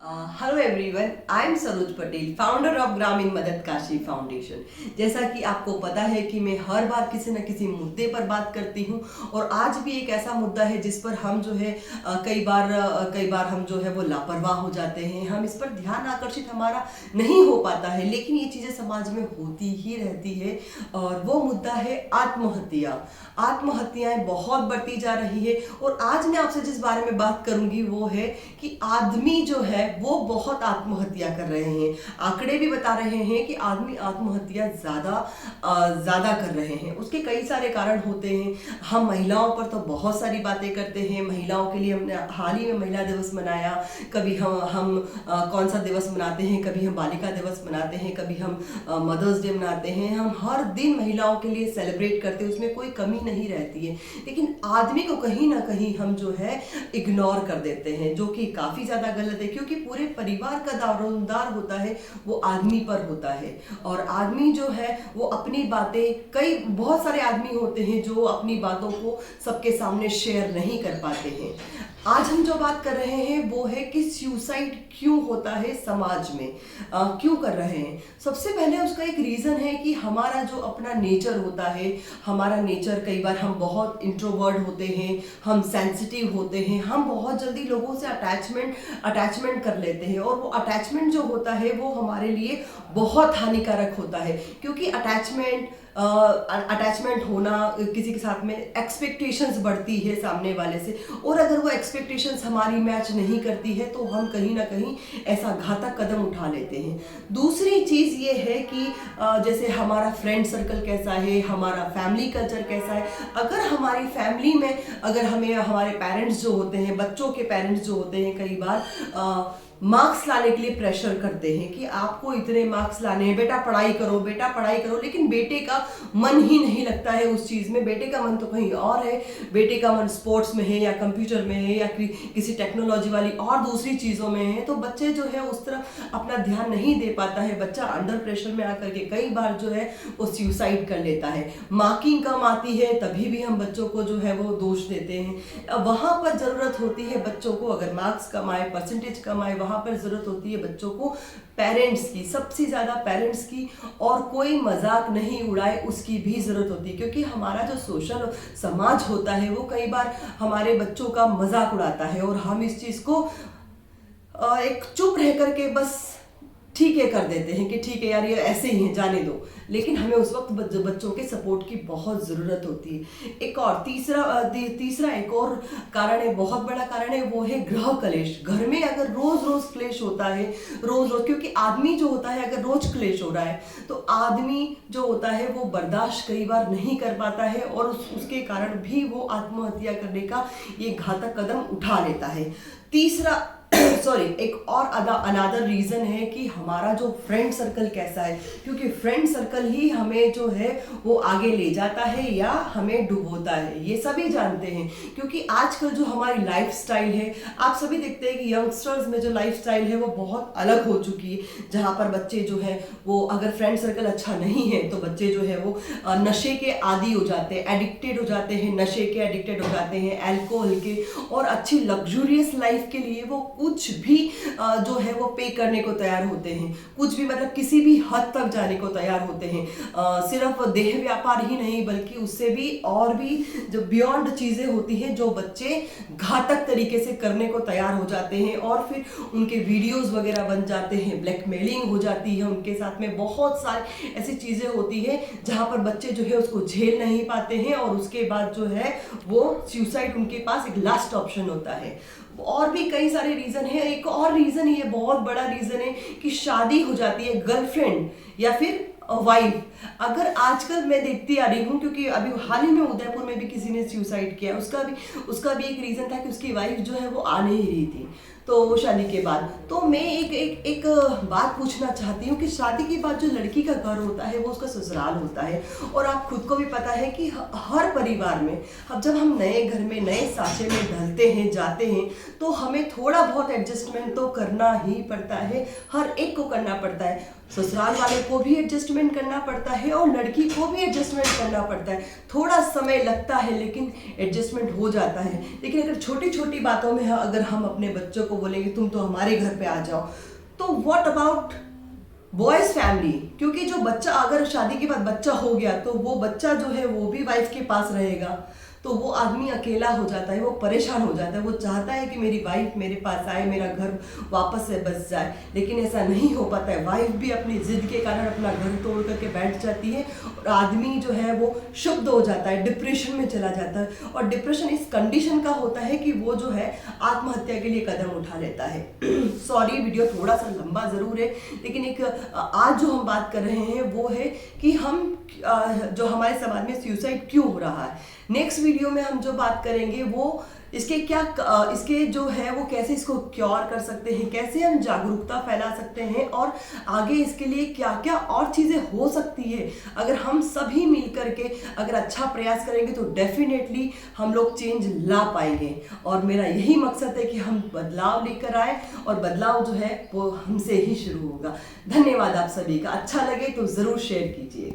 Hello everyone, I am Saroj Patel, founder of ग्रामीण मदद Kashi foundation. जैसा कि आपको पता है कि मैं हर बार किसी न किसी मुद्दे पर बात करती हूँ और आज भी एक ऐसा मुद्दा है जिस पर हम जो है कई बार हम जो है वो लापरवाह हो जाते हैं। हम इस पर ध्यान आकर्षित हमारा नहीं हो पाता है, लेकिन ये चीज़ें समाज में होती ही रहती है और वो मुद्दा है आत्महत्या। आत्महत्याएं बहुत बढ़ती जा रही है और आज मैं आपसे जिस बारे में बात करूंगी वो है कि आदमी जो है वो बहुत आत्महत्या कर रहे हैं। आंकड़े भी बता रहे हैं कि आदमी आत्महत्या ज्यादा कर रहे हैं। उसके कई सारे कारण होते हैं। हम महिलाओं पर तो बहुत सारी बातें करते हैं। महिलाओं के लिए हमने हाल ही में महिला दिवस मनाया। कभी हम कौन सा दिवस मनाते हैं, कभी हम बालिका दिवस मनाते हैं, कभी हम मदर्स डे मनाते हैं। हम हर दिन महिलाओं के लिए सेलिब्रेट करते हैं, उसमें कोई कमी नहीं रहती है। लेकिन आदमी को कहीं ना कहीं हम जो है इग्नोर कर देते हैं, जो कि काफी ज्यादा गलत है, क्योंकि पूरे परिवार का दारोमदार होता है वो आदमी पर होता है। और आदमी जो है वो अपनी बातें, बहुत सारे आदमी होते हैं जो अपनी बातों को सबके सामने शेयर नहीं कर पाते हैं। आज हम जो बात कर रहे हैं वो है कि सुसाइड क्यों होता है समाज में, क्यों कर रहे हैं। सबसे पहले उसका एक रीजन है कि हमारा जो अपना नेचर होता है, हमारा नेचर कई बार हम बहुत इंट्रोवर्ट होते हैं, हम सेंसिटिव होते हैं, हम बहुत जल्दी लोगों से अटैचमेंट कर लेते हैं और वो अटैचमेंट जो होता है वो हमारे लिए बहुत हानिकारक होता है। क्योंकि अटैचमेंट होना, किसी के साथ में एक्सपेक्टेशंस बढ़ती है सामने वाले से, और अगर वो एक्सपेक्टेशंस हमारी मैच नहीं करती है तो हम कहीं ना कहीं ऐसा घातक कदम उठा लेते हैं। दूसरी चीज़ ये है कि जैसे हमारा फ्रेंड सर्कल कैसा है, हमारा फैमिली कल्चर कैसा है। अगर हमारी फैमिली में अगर हमें हमारे पेरेंट्स जो होते हैं, बच्चों के पेरेंट्स जो होते हैं, कई बार मार्क्स लाने के लिए प्रेशर करते हैं कि आपको इतने मार्क्स लाने हैं, बेटा पढ़ाई करो, बेटा पढ़ाई करो, लेकिन बेटे का मन ही नहीं लगता है उस चीज़ में। बेटे का मन तो कहीं और है, बेटे का मन स्पोर्ट्स में है या कंप्यूटर में है या किसी टेक्नोलॉजी वाली और दूसरी चीज़ों में है। तो बच्चे जो है उस तरफ अपना ध्यान नहीं दे पाता है। बच्चा अंडर प्रेशर में आकर के कई बार जो है वो सुसाइड कर लेता है। मार्किंग कम आती है तभी भी हम बच्चों को जो है वो दोष देते हैं। वहाँ पर ज़रूरत होती है बच्चों को, अगर मार्क्स कम आए, परसेंटेज कम आए, वहाँ पर ज़रूरत होती है बच्चों को पेरेंट्स की, सबसे ज़्यादा पेरेंट्स की, और कोई मजाक नहीं उड़ाए उसकी भी ज़रूरत होती है। क्योंकि हमारा जो सोशल समाज होता है वो कई बार हमारे बच्चों का मजाक उड़ाता है और हम इस चीज़ को एक चुप रह करके बस ठीक है कर देते हैं कि ठीक है यार ये ऐसे ही है, जाने दो। लेकिन हमें उस वक्त बच्चों के सपोर्ट की बहुत ज़रूरत होती है। एक और तीसरा एक और कारण है, बहुत बड़ा कारण है, वो है गृह कलेश। घर में अगर रोज क्लेश होता है, रोज क्योंकि आदमी जो होता है अगर रोज क्लेश हो रहा है तो आदमी जो होता है वो बर्दाश्त कई बार नहीं कर पाता है और उसके कारण भी वो आत्महत्या करने का ये घातक कदम उठा लेता है। एक और अनादर रीजन है कि हमारा जो फ्रेंड सर्कल कैसा है, क्योंकि फ्रेंड सर्कल ही हमें जो है वो आगे ले जाता है या हमें डुबोता है, ये सभी जानते हैं। क्योंकि आजकल जो हमारी लाइफस्टाइल है, आप सभी देखते हैं कि यंगस्टर्स में जो लाइफस्टाइल है वो बहुत अलग हो चुकी है। जहाँ पर बच्चे जो है वो, अगर फ्रेंड सर्कल अच्छा नहीं है तो बच्चे जो है वो नशे के आदी हो जाते हैं, एडिक्टेड हो जाते हैं, नशे के एडिक्टेड हो जाते हैं, अल्कोहल के, और अच्छी लग्जूरियस लाइफ के लिए वो कुछ भी जो है वो पे करने को तैयार होते हैं। कुछ भी मतलब किसी भी हद तक जाने को तैयार होते हैं। सिर्फ देह व्यापार ही नहीं बल्कि उससे भी और भी जो बियॉन्ड चीजें होती हैं जो बच्चे घातक तरीके से करने को तैयार हो जाते हैं और फिर उनके वीडियोस वगैरह बन जाते हैं, ब्लैकमेलिंग हो जाती है उनके साथ में। बहुत सारी ऐसी चीजें होती है जहां पर बच्चे जो है उसको झेल नहीं पाते हैं और उसके बाद जो है वो सुसाइड उनके पास एक लास्ट ऑप्शन होता है। और भी कई सारे रीजन है। एक और रीजन, ये बहुत बड़ा रीजन है कि शादी हो जाती है, गर्लफ्रेंड या फिर वाइफ। अगर आजकल मैं देखती आ रही हूँ, क्योंकि अभी हाल ही में उदयपुर में भी किसी ने सुसाइड किया, उसका भी एक रीजन था कि उसकी वाइफ जो है वो आ नहीं रही थी तो शादी के बाद। तो मैं एक बात पूछना चाहती हूँ कि शादी के बाद जो लड़की का घर होता है वो उसका ससुराल होता है, और आप खुद को भी पता है कि हर परिवार में अब जब हम नए घर में, नए साँचे में ढलते हैं, जाते हैं, तो हमें थोड़ा बहुत एडजस्टमेंट तो करना ही पड़ता है, हर एक को करना पड़ता है। ससुराल वाले को भी एडजस्टमेंट करना पड़ता है और लड़की को भी एडजस्टमेंट करना पड़ता है। थोड़ा समय लगता है लेकिन एडजस्टमेंट हो जाता है। लेकिन अगर छोटी छोटी बातों में अगर हम अपने बच्चों को बोलेंगे तुम तो हमारे घर पे आ जाओ, तो व्हाट अबाउट बॉयज फैमिली? क्योंकि जो बच्चा अगर शादी के बाद बच्चा हो गया तो वो बच्चा जो है वो भी वाइफ के पास रहेगा, तो वो आदमी अकेला हो जाता है, वो परेशान हो जाता है, वो चाहता है कि मेरी वाइफ मेरे पास आए, मेरा घर वापस से बस जाए, लेकिन ऐसा नहीं हो पाता है। वाइफ भी अपनी जिद के कारण अपना घर तोड़ करके बैठ जाती है और आदमी जो है वो क्षुब्ध हो जाता है, डिप्रेशन में चला जाता है। और डिप्रेशन इस कंडीशन का होता है कि वो जो है आत्महत्या के लिए कदम उठा लेता है। सॉरी, वीडियो थोड़ा सा लंबा ज़रूर है, लेकिन एक आज जो हम बात कर रहे हैं वो है कि हम जो हमारे समाज में सुसाइड क्यों हो रहा है। नेक्स्ट वीडियो में हम जो बात करेंगे वो इसके इसके जो है वो कैसे इसको क्योर कर सकते हैं, कैसे हम जागरूकता फैला सकते हैं और आगे इसके लिए क्या क्या और चीज़ें हो सकती है। अगर हम सभी मिल करके अगर अच्छा प्रयास करेंगे तो डेफिनेटली हम लोग चेंज ला पाएंगे। और मेरा यही मकसद है कि हम बदलाव लेकर आए और बदलाव जो है वो हमसे ही शुरू होगा। धन्यवाद आप सभी का। अच्छा लगे तो ज़रूर शेयर कीजिए।